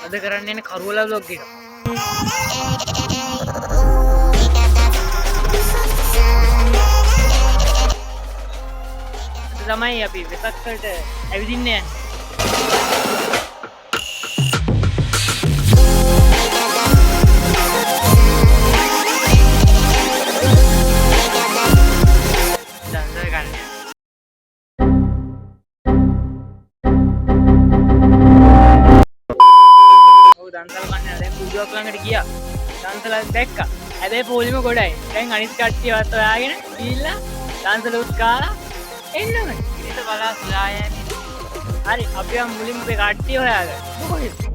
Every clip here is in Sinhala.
අද කරන්නේ නේ කරුවලා vlog එක. අද තමයි අපි වෙසක් වලට ඇවිදින්න යන්නේ. දන්සල් කන්නේ දැන් කුඩුවක් ළඟට ගියා. දන්සල දැක්කා. හැබැයි පොලිම ගොඩයි. දැන් අනිත් කට්ටියවත් හොයාගෙන ගිහිල්ලා දන්සලුත් කාලා එන්න ඕනේ. ඉතින් බලා සලා යන්නේ. හරි අපි මුලින්ම මේ කට්ටිය හොයාගන්න. මොකද?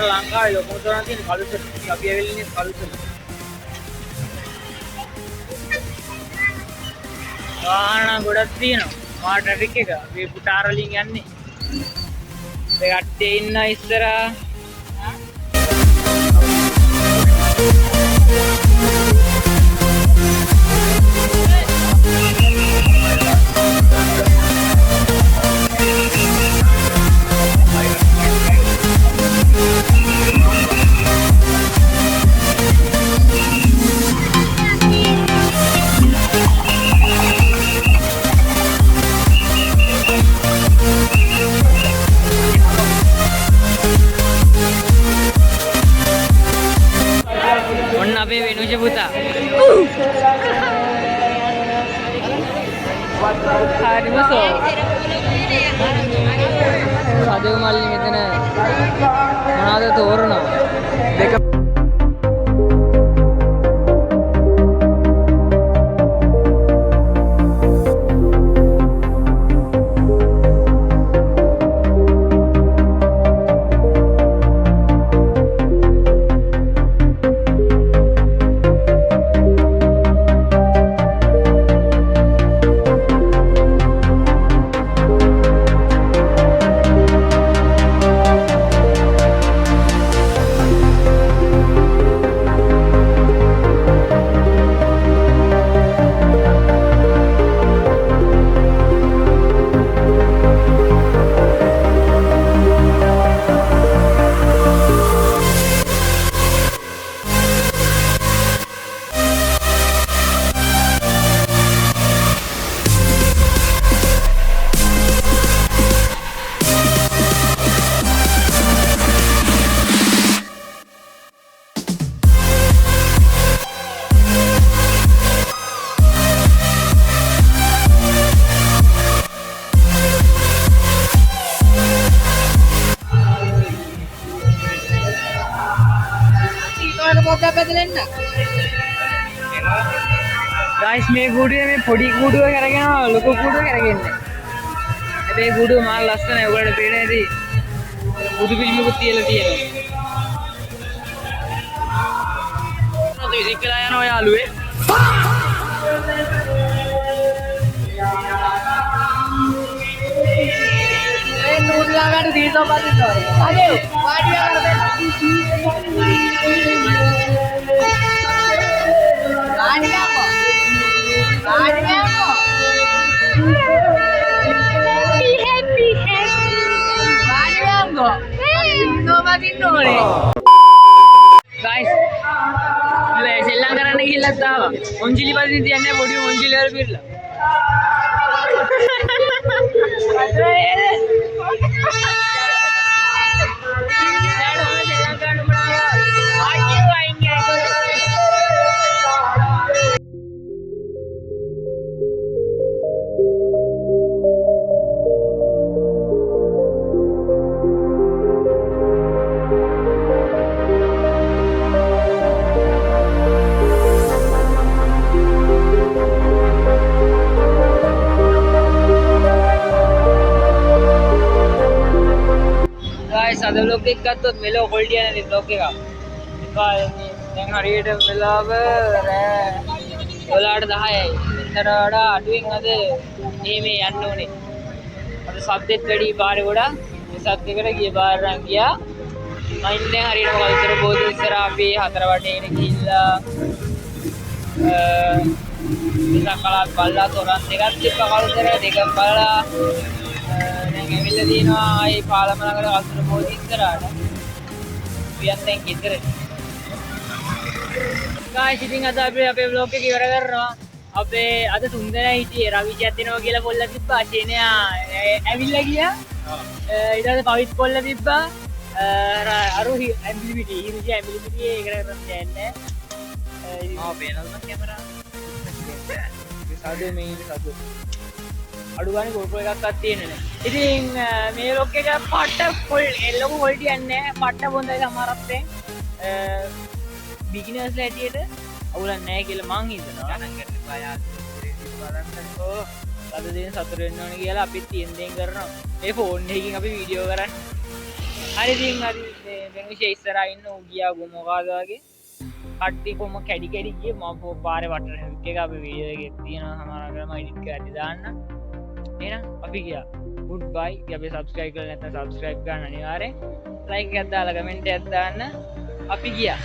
ලංකාවේ ලොකුම තොරණ තියෙන කලුසර. අපි ඇවිල්ලා ඉන්නේ කලුසර. වාහන ගොඩක් තියෙනවා. මා ට්‍රැෆික් එක. අපි පුටාර වලින් යන්නේ. ඒ කට්ටිය ඉන්න ඉස්සරහා. අපේ වෙනුජ පුතා හරිම සෝ සදෙව් මල්ලි මෙතන මොනවද තෝරනවා දෙක गाइस මේ ගුඩුවේ මේ පොඩි ගුඩුවක් අරගෙන ලොකු ගුඩුවක් අරගෙන ඉන්නේ. හැබැයි ගුඩුව මාල් ලස්සනයි. ඔයාලට පේන ඇති. බුදු පිළිමකුත් තියලා තියෙනවා. මොකද විසිකලා යනවා යාළුවේ. ළඟට සීසෝ පදින්න ඕනේ. අනේ වාඩි වෙලා guys, selang කරන්න ගිහිල්ලත් ආවා. මොන්ජිලි පදින්න තියන්නේ පොඩි මොන්ජිලි වල පිරලා. අද vlog එක ගත්තොත් මෙලෝ quality යන vlog එක. දැන් හරියට වෙලාව රෑ 12ට 10යි. මෙතන වඩා අඩුවෙන් අද මේ යන්න ඕනේ. අද සද්දෙත් වැඩි පාරේ ගොඩක්. මේ සද්දෙකට ගිය පාර නම් ගියා. මම ඉන්නේ හරියට වලතර බෝධි ඉස්සර අපි 4 වටේ ඉන ගිහිල්ලා විසකලා බල්ලා තොරන් දෙකක් තිබ්බ වලතර දෙකක් බලලා ඇවිල්ලා දිනවා ආයි පාලම ළඟට වතුර බෝධි ඉස්සරහට. පියන් දැන් ගෙදර. guys ඉතින් අද අපි අපේ vlog එක ඉවර කරනවා. අපේ අද තුන්දෙනා හිටියේ රවිජයත් එනවා කියලා පොල්ල තිබ්බා. අශේනයා ඇවිල්ලා ගියා. ඊට පස්සේ පවිත් පොල්ල තිබ්බා. අරු ඇම්බිලිබිටි හිරුජි ඇම්බිලිබිටි ඒකට කරන්නේ නැහැ. පේනවද කැමරා? සාදු මේ සාදු. අඩු ගානේ GoPro එකක්වත් තියෙන්නේ නැහැ. ඉතින් මේ vlog එක පට්ට ෆුල් ලොකු quality යන්නේ නැහැ. පට්ට බොන්දයි සමහරත් බිග්නර්ස් ලා ඇටියට අවුලක් නැහැ කියලා මං හිතනවා. ගණන් ගන්න බය බලන්න. ඔව්. අද දින සතුට වෙන්න ඕනේ කියලා අපිත් තියෙන දේන් කරනවා. මේ ෆෝන් එකකින් අපි වීඩියෝ කරන්නේ. හරි ඉතින් හරි දැන් විශේෂ ඉස්සරහා ඉන්න ඌ ගියා මොකද වගේ. කට්ටි කොම කැඩි කැඩි ගියේ මම පාරේ වටන එක අපි වීඩියෝ එකක් තියෙනවා සමහරවල් මම එඩිට් කරලා දාන්න. එහෙනම් අපි ගියා. good bye. ඉතින් අපි subscribe කරලා නැත්නම් subscribe කරන්න අනිවාර්යෙන්. like එකක් දාලා comment එකක් දාන්න. අපි ගියා.